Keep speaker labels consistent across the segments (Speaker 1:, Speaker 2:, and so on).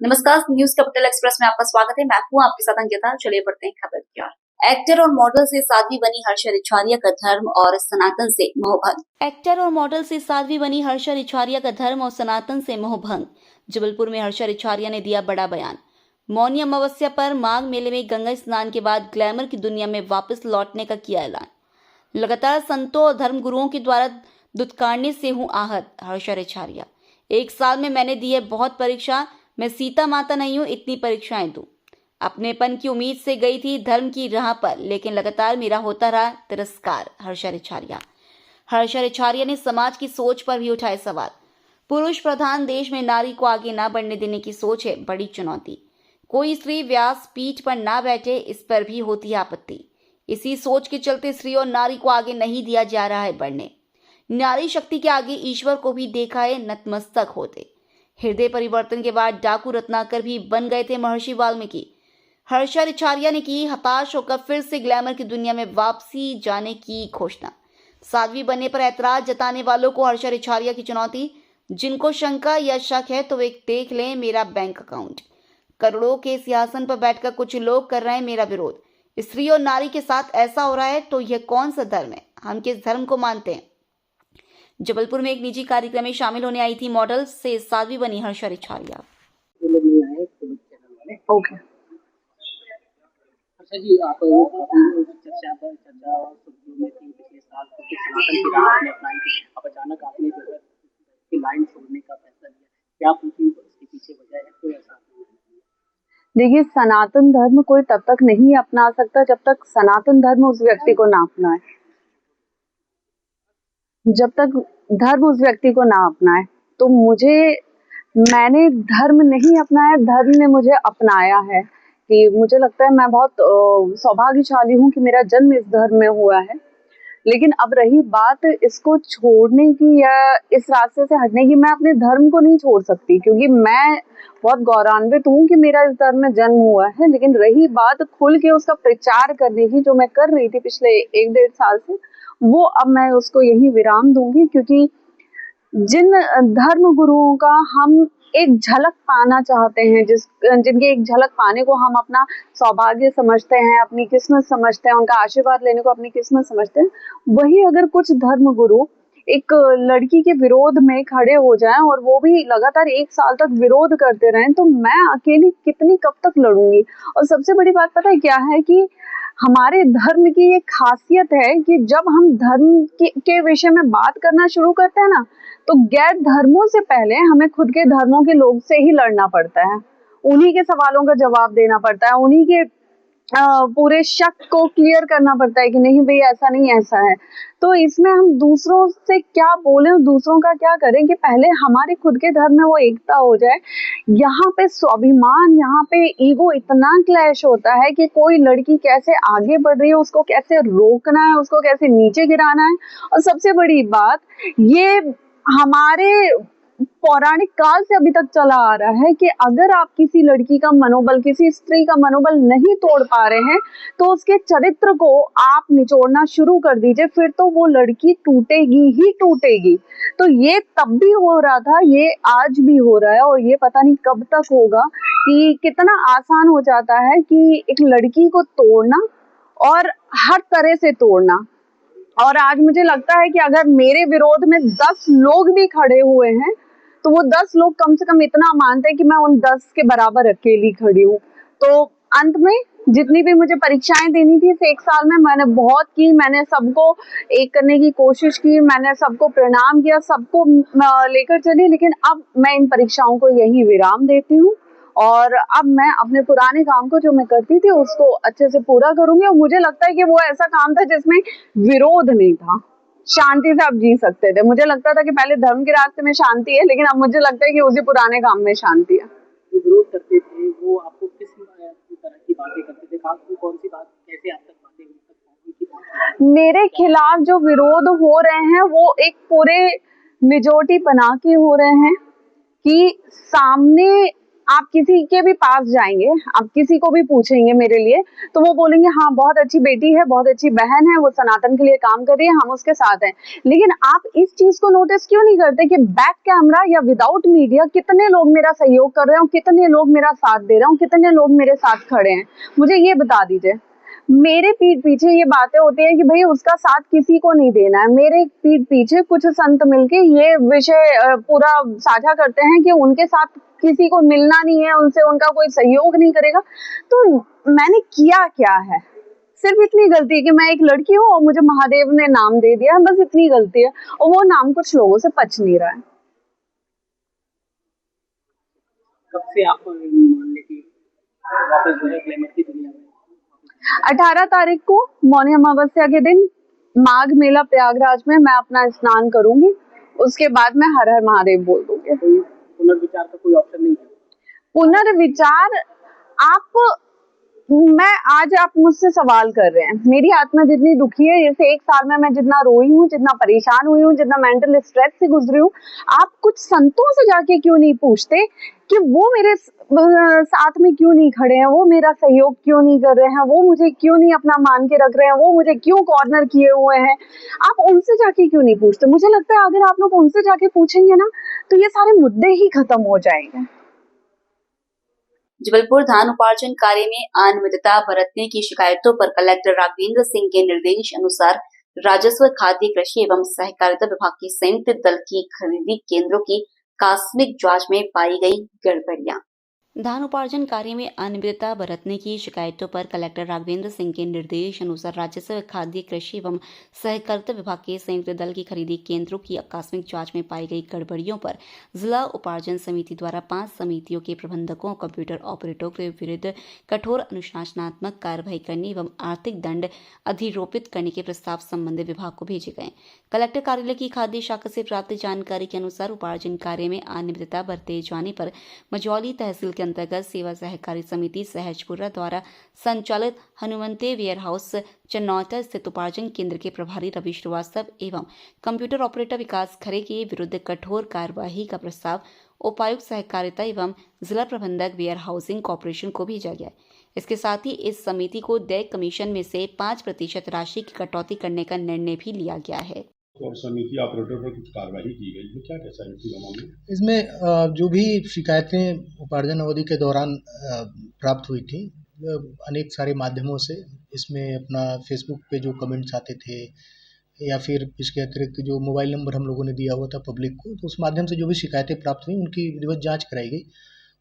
Speaker 1: नमस्कार, news capital express में आपका स्वागत है। मैं हूं आपके साथ अंकिता। चलिए बढ़ते हैं खबर की ओर। एक्टर और मॉडल से साध्वी बनी हर्षा रिछारिया का धर्म और सनातन से मोहभंग। एक्टर और मॉडल से साध्वी बनी हर्षा रिछारिया का धर्म और सनातन से मोहभंग। जबलपुर में हर्षा रिछारिया ने दिया बड़ा बयान। मौनी अमावस्या पर माघ मेले में गंगा स्नान के बाद ग्लैमर की दुनिया में वापस लौटने का किया ऐलान। लगातार संतों और धर्म गुरुओं के द्वारा दुत्कारने से हूँ आहत, हर्षा रिछारिया। 1 साल में मैंने दी है बहुत परीक्षा। मैं सीता माता नहीं हूँ इतनी परीक्षाएं दूं। अपनेपन की उम्मीद से गई थी धर्म की राह पर, लेकिन लगातार मेरा होता रहा तिरस्कार, हर्षा रिछारिया। हर्षा रिछारिया ने समाज की सोच पर भी उठाए सवाल। पुरुष प्रधान देश में नारी को आगे ना बढ़ने देने की सोच है बड़ी चुनौती। कोई स्त्री व्यास पीठ पर ना बैठे, इस पर भी होती है आपत्ति। इसी सोच के चलते स्त्री और नारी को आगे नहीं दिया जा रहा है बढ़ने। नारी शक्ति के आगे ईश्वर को भी देखा है नतमस्तक होते। हृदय परिवर्तन के बाद डाकू रत्नाकर भी बन गए थे महर्षि वाल्मीकि। हर्षा रिछारिया ने की हताश होकर फिर से ग्लैमर की दुनिया में वापसी जाने की घोषणा। साध्वी बनने पर ऐतराज जताने वालों को हर्षा रिछारिया की चुनौती। जिनको शंका या शक है तो वे देख लें मेरा बैंक अकाउंट। करोड़ों के सिंहासन पर बैठकर कुछ लोग कर रहे हैं मेरा विरोध। स्त्री और नारी के साथ ऐसा हो रहा है तो यह कौन सा धर्म है? हम किस धर्म को मानते हैं? जबलपुर में एक निजी कार्यक्रम में शामिल होने आई थी मॉडल से साध्वी बनी हर्षा रिछारिया।
Speaker 2: ओके
Speaker 3: अच्छा जी, आप चर्चा और सुर्खियों में थी पिछले साल क्योंकि सनातन की राह आपने अपनाई थी। अब अचानक आपने जो है की लाइन छोड़ने का फैसला लिया, क्या पूछी इसके पीछे वजह है? कोई ऐसा?
Speaker 2: देखिए, सनातन धर्म कोई तब तक नहीं अपना सकता जब तक सनातन धर्म उस व्यक्ति को ना अपनाए। जब तक धर्म उस व्यक्ति को ना अपनाए तो मैंने धर्म नहीं अपनाया, धर्म ने मुझे अपनाया है। कि मुझे लगता है मैं बहुत सौभाग्यशाली हूँ कि मेरा जन्म इस धर्म में हुआ है। लेकिन अब रही बात इसको छोड़ने की या इस रास्ते से हटने की, मैं अपने धर्म को नहीं छोड़ सकती क्योंकि मैं बहुत गौरवान्वित हूँ कि मेरा इस धर्म में जन्म हुआ है। लेकिन रही बात खुल के उसका प्रचार करने की, जो मैं कर रही थी पिछले 1-1.5 साल से, वो अब मैं उसको यही विराम दूंगी क्योंकि जिन धर्म गुरुओं का हम एक झलक पाना चाहते हैं, जिनके एक झलक पाने को हम अपना सौभाग्य समझते हैं, अपनी किस्मत समझते हैं, उनका आशीर्वाद लेने को अपनी किस्मत समझते हैं, वही अगर कुछ धर्म गुरु एक लड़की के विरोध में खड़े हो जाएं और वो भी लगातार 1 साल तक विरोध करते रहें, तो मैं अकेली कितनी कब तक लड़ूंगी। और सबसे बड़ी बात पता है क्या है कि हमारे धर्म की ये खासियत है कि जब हम धर्म के विषय में बात करना शुरू करते हैं ना, तो गैर धर्मों से पहले हमें खुद के धर्मों के लोग से ही लड़ना पड़ता है। उन्हीं के सवालों का जवाब देना पड़ता है, उन्हीं के पूरे शक को क्लियर करना पड़ता है कि नहीं भाई ऐसा नहीं ऐसा है। तो इसमें हम दूसरों से क्या बोलें, दूसरों का क्या करें कि पहले हमारे खुद के धर्म में वो एकता हो जाए। यहाँ पे स्वाभिमान, यहाँ पे ईगो इतना क्लैश होता है कि कोई लड़की कैसे आगे बढ़ रही है उसको कैसे रोकना है, उसको कैसे नीचे गिराना है। और सबसे बड़ी बात, ये हमारे पौराणिक काल से अभी तक चला आ रहा है कि अगर आप किसी लड़की का मनोबल, किसी स्त्री का मनोबल नहीं तोड़ पा रहे हैं तो उसके चरित्र को आप निचोड़ना शुरू कर दीजिए, फिर तो वो लड़की टूटेगी ही टूटेगी। तो ये तब भी हो रहा था, ये आज भी हो रहा है और ये पता नहीं कब तक होगा कि कितना आसान हो जाता है कि एक लड़की को तोड़ना और हर तरह से तोड़ना। और आज मुझे लगता है कि अगर मेरे विरोध में 10 लोग भी खड़े हुए हैं तो वो 10 लोग कम से कम इतना मानते हैं कि मैं उन 10 के बराबर अकेली खड़ी हूँ। तो अंत में जितनी भी मुझे परीक्षाएं देनी थी इस 1 साल में मैंने बहुत की, मैंने सबको एक करने की कोशिश की, मैंने सबको प्रणाम किया, सबको लेकर चली। लेकिन अब मैं इन परीक्षाओं को यही विराम देती हूँ और अब मैं अपने पुराने काम को जो मैं करती थी उसको अच्छे से पूरा करूंगी। और मुझे लगता है कि वो ऐसा काम था जिसमें विरोध नहीं था, शांति से आप जी सकते थे। मुझे लगता था कि पहले धर्म के रास्ते में शांति है, लेकिन अब मुझे लगता है कि उसी पुराने काम में शांति है।
Speaker 3: जो विरोध करते थे वो आपको किस तरह की बातें करते थे? खास कौन सी बात, कैसे आप तक बातें उन तक
Speaker 2: मेरे खिलाफ जो विरोध हो रहे हैं वो एक पूरे मेजोरिटी बना के हो रहे हैं कि सामने आप किसी के भी पास जाएंगे, आप किसी को भी पूछेंगे मेरे लिए, तो वो बोलेंगे हाँ बहुत अच्छी बेटी है, बहुत अच्छी बहन है, वो सनातन के लिए काम कर रही है, हम उसके साथ हैं। लेकिन आप इस चीज को नोटिस क्यों नहीं करते कि बैक कैमरा या विदाउट मीडिया कितने लोग मेरा सहयोग कर रहे हैं, कितने लोग मेरा साथ दे रहे हैं, कितने लोग मेरे साथ खड़े हैं? मुझे ये बता दीजिए। मेरे पीठ पीछे ये बातें होती हैं कि भाई उसका साथ किसी को नहीं देना है। मेरे पीठ पीछे कुछ संत मिलके ये विषय पूरा साझा करते हैं कि उनके साथ किसी को मिलना नहीं है, उनसे उनका कोई सहयोग नहीं करेगा। तो मैंने किया क्या है? सिर्फ इतनी गलती है कि मैं एक लड़की हूँ और मुझे महादेव ने नाम दे दिया, बस इतनी गलती है, और वो नाम कुछ लोगों से पच नहीं रहा है।
Speaker 3: कब से आप मान लें वापस जो है ग्लैमर की दुनिया में?
Speaker 2: 18 तारीख को मौनी अमावस्या के दिन माघ मेला प्रयागराज में मैं अपना स्नान करूंगी, उसके बाद मैं हर हर महादेव बोल दूंगी।
Speaker 3: पुनर्विचार का कोई ऑप्शन नहीं है?
Speaker 2: पुनर्विचार आज आप मुझसे सवाल कर रहे हैं, मेरी आत्मा जितनी दुखी है, जैसे 1 साल में मैं जितना रोई हूँ, जितना परेशान हुई हूँ, जितना मेंटल स्ट्रेस से गुजरी हूँ, आप कुछ संतों से जाके क्यों नहीं पूछते कि वो मेरे साथ में क्यों नहीं खड़े हैं, वो मेरा सहयोग क्यों नहीं कर रहे हैं, वो मुझे क्यों नहीं अपना मान के रख रहे हैं, वो मुझे क्यों कॉर्नर किए हुए हैं? आप उनसे जाके क्यों नहीं पूछते? मुझे लगता है अगर आप लोग उनसे जाके पूछेंगे ना, तो ये सारे मुद्दे ही खत्म हो जाएंगे।
Speaker 1: जबलपुर धान उपार्जन कार्य में अनियमितता बरतने की शिकायतों पर कलेक्टर राघवेंद्र सिंह के निर्देश अनुसार राजस्व, खाद्य, कृषि एवं सहकारिता विभाग के संयुक्त दल की खरीदी केंद्रों की आकस्मिक जांच में पाई गई गड़बड़ियां। धान उपार्जन कार्य में अनियमितता बरतने की शिकायतों पर कलेक्टर राघवेंद्र सिंह के निर्देश अनुसार राजस्व, खाद्य, कृषि एवं सहकारिता विभाग के संयुक्त दल की खरीदी केंद्रों की आकस्मिक जांच में पाई गई गड़बड़ियों पर जिला उपार्जन समिति द्वारा 5 समितियों के प्रबंधकों और कंप्यूटर ऑपरेटरों के विरुद्ध कठोर अनुशासनात्मक कार्रवाई करने एवं आर्थिक दंड अधिरोपित करने के प्रस्ताव संबंधित विभाग को भेजे गए। कलेक्टर कार्यालय की खाद्य शाखा से प्राप्त जानकारी के अनुसार उपार्जन कार्य में अनियमितता बरते जाने पर मझौली तहसील के अंतर्गत सेवा सहकारी समिति सहजपुरा द्वारा संचालित हनुमंते वेयर हाउस चन्नौता स्थित उपार्जन केंद्र के प्रभारी रवि श्रीवास्तव एवं कंप्यूटर ऑपरेटर विकास खरे के विरुद्ध कठोर कार्यवाही का प्रस्ताव उपायुक्त सहकारिता एवं जिला प्रबंधक वेयर हाउसिंग कॉर्पोरेशन को भेजा गया। इसके साथ ही इस समिति को देय कमीशन में से 5% राशि की कटौती करने का निर्णय भी लिया गया है।
Speaker 4: और समिति ऑपरेटर पर कुछ कार्रवाई की गई है, क्या कैसा है मामले?
Speaker 5: इसमें जो भी शिकायतें उपार्जन अवधि के दौरान प्राप्त हुई थी, अनेक सारे माध्यमों से, इसमें अपना फेसबुक पे जो कमेंट्स आते थे या फिर इसके अतिरिक्त जो मोबाइल नंबर हम लोगों ने दिया हुआ था पब्लिक को, तो उस माध्यम से जो भी शिकायतें प्राप्त हुई उनकी विधिवत जांच कराई गई।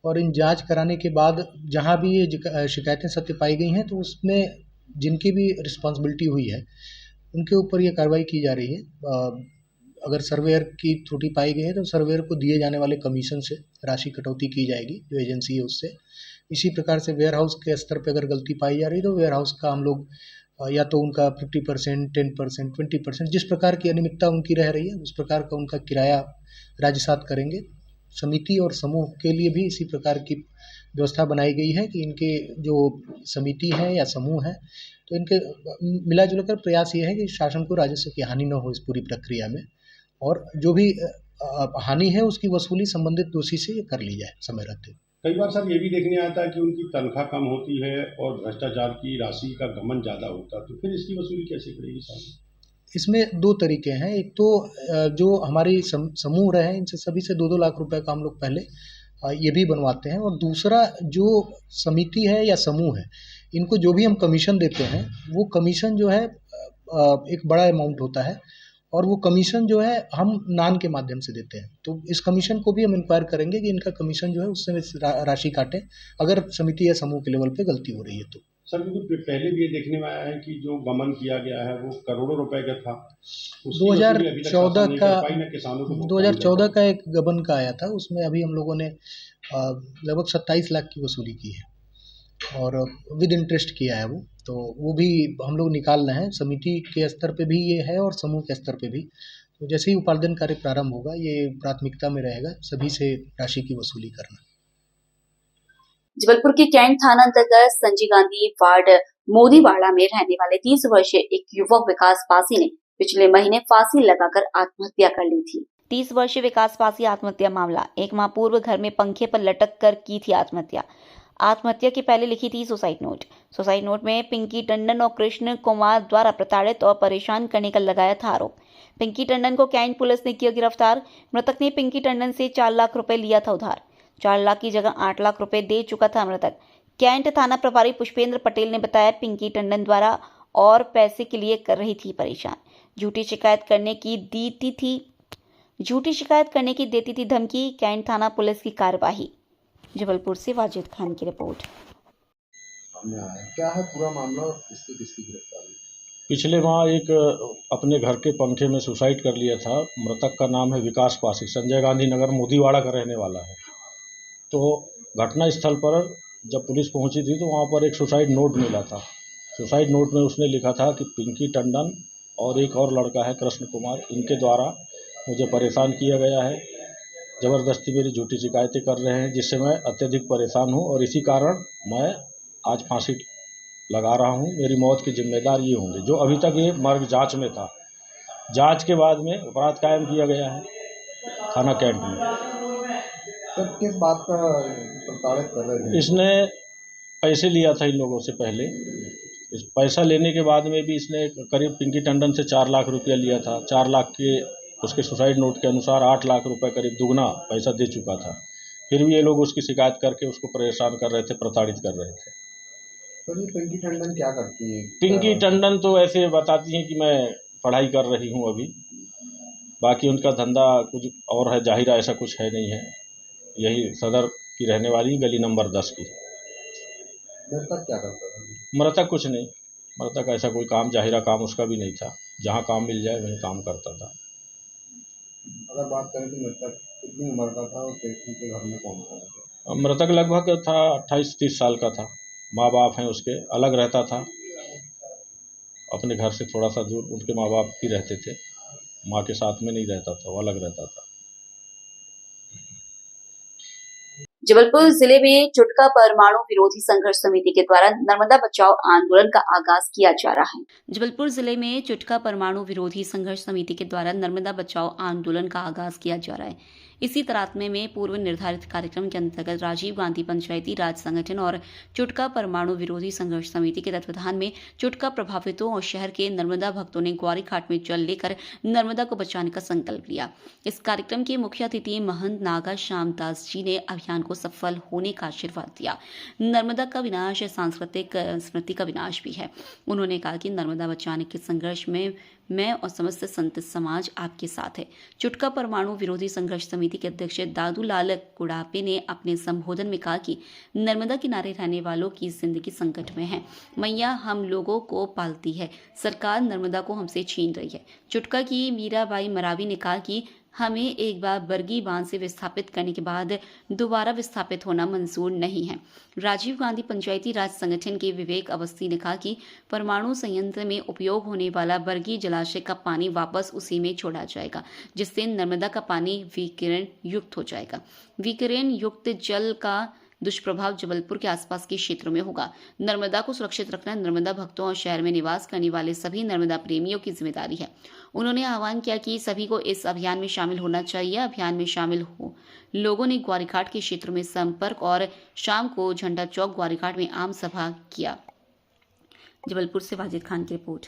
Speaker 5: और इन जांच कराने के बाद जहां भी ये शिकायतें सत्य पाई गई हैं, तो उसमें जिनकी भी रिस्पॉन्सिबिलिटी हुई है उनके ऊपर ये कार्रवाई की जा रही है। अगर सर्वेयर की त्रुटि पाई गई है तो सर्वेयर को दिए जाने वाले कमीशन से राशि कटौती की जाएगी, जो एजेंसी है उससे। इसी प्रकार से वेयर हाउस के स्तर पर अगर गलती पाई जा रही है तो वेयर हाउस का हम लोग या तो उनका 50%, 10%, 20% जिस प्रकार की अनियमितता उनकी रह रही है उस प्रकार का उनका किराया राजसात करेंगे। समिति और समूह के लिए भी इसी प्रकार की व्यवस्था बनाई गई है कि इनके जो समिति है या समूह है, तो इनके मिला जुला कर प्रयास ये है कि शासन को राजस्व की हानि न हो इस पूरी प्रक्रिया में, और जो भी हानि है उसकी वसूली संबंधित दोषी से कर ली जाए समय रहते।
Speaker 4: कई बार सर ये भी देखने आता है कि उनकी तनख्वाह कम होती है और भ्रष्टाचार की राशि का गमन ज़्यादा होता है, तो फिर इसकी वसूली कैसे करेगी साहब?
Speaker 5: इसमें 2 तरीके हैं। एक तो जो हमारी समूह रहे इनसे सभी से 2-2 लाख रुपए का हम लोग पहले ये भी बनवाते हैं, और दूसरा जो समिति है या समूह है, इनको जो भी हम कमीशन देते हैं वो कमीशन जो है एक बड़ा अमाउंट होता है, और वो कमीशन जो है हम नान के माध्यम से देते हैं। तो इस कमीशन को भी हम इंक्वायर करेंगे कि इनका कमीशन जो है उससे राशि काटें अगर समिति या समूह के लेवल पे गलती हो रही है तो।
Speaker 4: सर क्योंकि पहले भी ये देखने में आया है कि जो गमन किया गया है वो करोड़ों रुपए का था।
Speaker 5: 2014 का एक गबन का आया था, उसमें अभी हम लोगों ने लगभग 27 लाख की वसूली की है और विद इंटरेस्ट किया है वो, तो वो भी हम लोग निकाल रहे हैं। समिति के स्तर पे भी ये है और समूह के स्तर पे भी। तो जैसे ही उपार्जन कार्य प्रारंभ होगा ये प्राथमिकता में रहेगा सभी से राशि की वसूली करना।
Speaker 1: जबलपुर के कैंट थाना अंतर्गत संजय गांधी वार्ड मोदीवाड़ा में रहने वाले 30 वर्षीय एक युवक विकास पासी ने पिछले महीने फांसी लगाकर आत्महत्या कर ली थी। 30 वर्षीय विकास पासी आत्महत्या मामला। 1 माह पूर्व घर में पंखे पर लटक कर की थी आत्महत्या। आत्महत्या के पहले लिखी थी सुसाइड नोट। सुसाइड नोट में पिंकी टंडन और कृष्ण कुमार द्वारा प्रताड़ित और परेशान करने का लगाया था आरोप। पिंकी टंडन को कैंट पुलिस ने किया गिरफ्तार। मृतक ने पिंकी टंडन से 4 लाख रुपए लिया था उधार। 4 लाख की जगह 8 लाख रुपए दे चुका था मृतक। कैंट थाना प्रभारी पुष्पेंद्र पटेल ने बताया पिंकी टंडन द्वारा और पैसे के लिए कर रही थी परेशान। झूठी शिकायत करने की देती थी धमकी। कैंट थाना पुलिस की कार्यवाही। जबलपुर से वाजिद खान की रिपोर्ट।
Speaker 6: सामने आया क्या है पूरा मामला और किसकी गिरफ्तारी?
Speaker 7: पिछले माह एक अपने घर के पंखे में सुसाइड कर लिया था। मृतक का नाम है विकास पासी, संजय गांधी नगर मोदीवाड़ा का रहने वाला है। तो घटना स्थल पर जब पुलिस पहुंची थी तो वहां पर एक सुसाइड नोट मिला था। सुसाइड नोट में उसने लिखा था कि पिंकी टंडन और एक और लड़का है कृष्ण कुमार, इनके द्वारा मुझे परेशान किया गया है, ज़बरदस्ती मेरी झूठी शिकायतें कर रहे हैं, जिससे मैं अत्यधिक परेशान हूं और इसी कारण मैं आज फांसी लगा रहा हूं। मेरी मौत के जिम्मेदार ये होंगे। जो अभी तक ये मर्ग जांच में था, जांच के बाद में अपराध कायम किया गया है थाना कैंट में।
Speaker 6: सर किस बात का प्रताड़ित कर रहे थे?
Speaker 7: इसने पैसे लिया था इन लोगों से पहले। इस पैसा लेने के बाद में भी इसने करीब पिंकी टंडन से 4 लाख रुपया लिया था। 4 लाख के उसके सुसाइड नोट के अनुसार 8 लाख रुपए करीब दुगना पैसा दे चुका था। फिर भी ये लोग उसकी शिकायत करके उसको परेशान कर रहे थे, प्रताड़ित कर रहे थे।
Speaker 6: तो ये पिंकी टंडन क्या करती है?
Speaker 7: पिंकी टंडन तो ऐसे बताती हैं कि मैं पढ़ाई कर रही हूँ अभी, बाकी उनका धंधा कुछ और है, जाहिर ऐसा कुछ है नहीं है। यही सदर की रहने वाली गली नंबर 10 की।
Speaker 6: मृतक क्या करता था?
Speaker 7: मृतक कुछ नहीं, मृतक ऐसा कोई काम, जाहिरा काम उसका भी नहीं था। जहाँ काम मिल जाए वहीं काम करता था।
Speaker 6: अगर बात करें तो मृतक कितनी उम्र का था और उनके घर में कौन कौन था?
Speaker 7: मृतक लगभग था 28-30 साल का था। माँ बाप हैं उसके, अलग रहता था अपने घर से थोड़ा सा दूर। उनके माँ बाप भी रहते थे, माँ के साथ में नहीं रहता था, वो अलग रहता था।
Speaker 1: जबलपुर जिले में चुटका परमाणु विरोधी संघर्ष समिति के द्वारा नर्मदा बचाओ आंदोलन का आगाज किया जा रहा है। जबलपुर जिले में चुटका परमाणु विरोधी संघर्ष समिति के द्वारा नर्मदा बचाओ आंदोलन का आगाज किया जा रहा है। इसी तरातमे में पूर्व निर्धारित कार्यक्रम के अंतर्गत राजीव गांधी पंचायती राज संगठन और चुटका परमाणु विरोधी संघर्ष समिति के तत्वाधान में चुटका प्रभावितों और शहर के नर्मदा भक्तों ने ग्वारी घाट में जल लेकर नर्मदा को बचाने का संकल्प लिया। इस कार्यक्रम के मुख्य अतिथि महंत नागा श्याम दास जी ने अभियान को सफल होने का आशीर्वाद दिया। नर्मदा का विनाश सांस्कृतिक स्मृति का विनाश भी है। उन्होंने कहा कि नर्मदा बचाने के संघर्ष में मैं और समस्त संत समाज आपके साथ है। चुटका परमाणु विरोधी संघर्ष समिति के अध्यक्ष दादूलाल कुड़ापे ने अपने संबोधन में कहा कि नर्मदा किनारे रहने वालों की जिंदगी संकट में है। मैया हम लोगों को पालती है, सरकार नर्मदा को हमसे छीन रही है। चुटका की मीराबाई मरावी ने कहा कि हमें एक बार बरगी बांध से विस्थापित करने के बाद दोबारा विस्थापित होना मंजूर नहीं है। राजीव गांधी पंचायती राज संगठन के विवेक अवस्थी ने कहा कि परमाणु संयंत्र में उपयोग होने वाला बरगी जलाशय का पानी वापस उसी में छोड़ा जाएगा, जिससे नर्मदा का पानी विकिरण युक्त हो जाएगा। विकिरण युक्त जल का दुष्प्रभाव जबलपुर के आसपास के क्षेत्रों में होगा। नर्मदा को सुरक्षित रखना नर्मदा भक्तों और शहर में निवास करने वाले सभी नर्मदा प्रेमियों की जिम्मेदारी है। उन्होंने आह्वान किया कि सभी को इस अभियान में शामिल होना चाहिए। अभियान में शामिल हो लोगों ने ग्वारीघाट के क्षेत्रों में संपर्क और शाम को झंडा चौक ग्वारीघाट में आम सभा किया। जबलपुर से वाजिद खान की रिपोर्ट।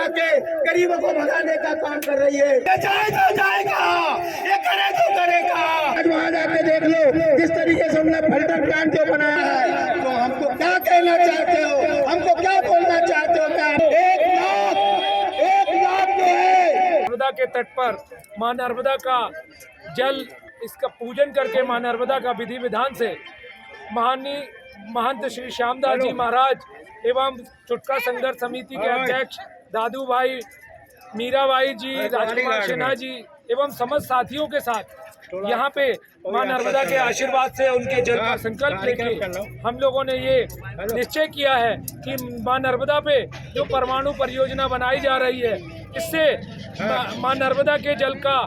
Speaker 8: के गरीबों को भगाने का काम कर रही है। ये जाएगा, ये करे तो करेगा। आज वहाँ जाके देख लो जिस तरीके से हमने फिल्टर प्लांट जो बनाया है, तो हमको क्या कहना चाहते हो, हमको क्या बोलना चाहते हो? क्या 1 लाख जो है
Speaker 9: नर्मदा के तट पर माँ नर्मदा का जल, इसका पूजन करके माँ नर्मदा का विधि विधान से महंत श्री श्यामदास जी महाराज एवं चुटका संघर्ष समिति के अध्यक्ष दादू भाई, मीराबाई जी, राजकुमार सिन्हा जी एवं समस्त साथियों के साथ यहाँ पे माँ नर्मदा के आशीर्वाद से उनके जल का संकल्प लेके हम लोगों ने ये निश्चय किया है कि माँ नर्मदा पे जो परमाणु परियोजना बनाई जा रही है, इससे माँ नर्मदा के जल का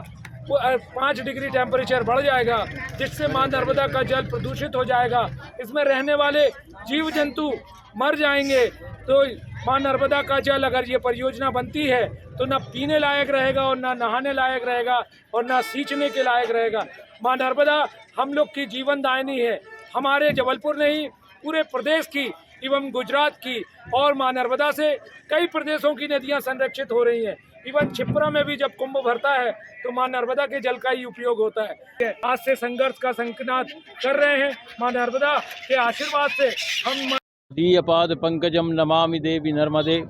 Speaker 9: 5 डिग्री टेम्परेचर बढ़ जाएगा, जिससे माँ नर्मदा का जल प्रदूषित हो जाएगा। इसमें रहने वाले जीव जंतु मर जाएंगे तो माँ नर्मदा का जल अगर ये परियोजना बनती है तो ना पीने लायक रहेगा और ना नहाने लायक रहेगा और ना सींचने के लायक रहेगा। माँ नर्मदा हम लोग की जीवन दायिनी है, हमारे जबलपुर नहीं पूरे प्रदेश की एवं गुजरात की, और माँ नर्मदा से कई प्रदेशों की नदियाँ संरक्षित हो रही हैं। इवन छिप्रा में भी जब कुंभ भरता है तो माँ नर्मदा के जल का ही उपयोग होता है। आज से संघर्ष का संकनाद कर रहे हैं, माँ नर्मदा के आशीर्वाद से हम
Speaker 10: दीयपाद पंकजम नमामि देवी नर्मदे।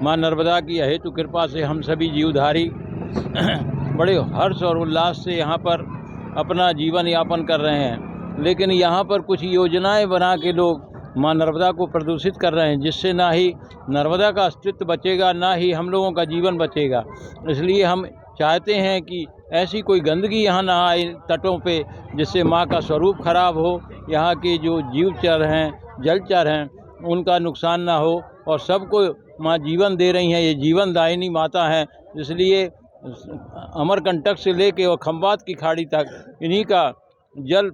Speaker 10: माँ नर्मदा की अहेतु कृपा से हम सभी जीवधारी बड़े हर्ष और उल्लास से यहाँ पर अपना जीवन यापन कर रहे हैं, लेकिन यहाँ पर कुछ योजनाएं बना के लोग माँ नर्मदा को प्रदूषित कर रहे हैं, जिससे ना ही नर्मदा का अस्तित्व बचेगा ना ही हम लोगों का जीवन बचेगा। इसलिए हम चाहते हैं कि ऐसी कोई गंदगी यहाँ ना आए तटों पे, जिससे माँ का स्वरूप खराब हो, यहाँ के जो जीवचर हैं जलचर हैं उनका नुकसान ना हो, और सबको माँ जीवन दे रही हैं, ये जीवन दायिनी माता हैं। इसलिए अमरकंटक से लेके और खंबात की खाड़ी तक इन्हीं का जल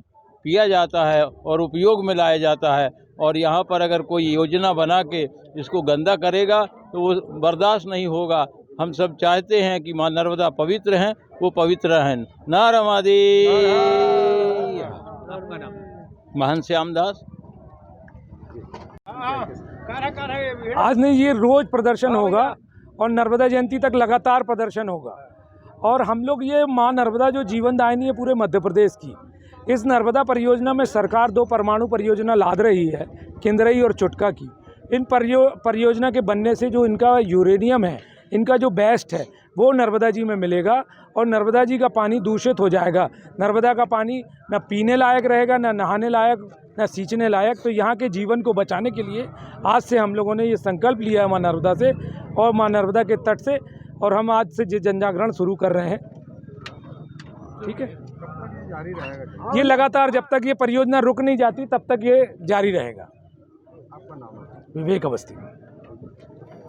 Speaker 10: पिया जाता है और उपयोग में लाया जाता है। और यहाँ पर अगर कोई योजना बना के इसको गंदा करेगा तो वो बर्दाश्त नहीं होगा। हम सब चाहते हैं कि माँ नर्मदा पवित्र हैं, वो पवित्र रहें। नारमादे महन श्याम दास।
Speaker 9: आज नहीं ये रोज प्रदर्शन होगा और नर्मदा जयंती तक लगातार प्रदर्शन होगा। और हम लोग ये माँ नर्मदा जो जीवन दायिनी है पूरे मध्य प्रदेश की, इस नर्मदा परियोजना में सरकार 2 परमाणु परियोजना लाद रही है, किंदरई और चुटका की। इन परियोजना के बनने से जो इनका यूरेनियम है, इनका जो बेस्ट है वो नर्मदा जी में मिलेगा और नर्मदा जी का पानी दूषित हो जाएगा। नर्मदा का पानी न पीने लायक रहेगा, न नहाने लायक, न सींचने लायक। तो यहाँ के जीवन को बचाने के लिए आज से हम लोगों ने ये संकल्प लिया है माँ नर्मदा से और माँ नर्मदा के तट से, और हम आज से जन जागरण शुरू कर रहे हैं। ठीक है, ये लगातार जब तक ये परियोजना रुक नहीं जाती तब तक ये जारी रहेगा। विवेक अवस्थी।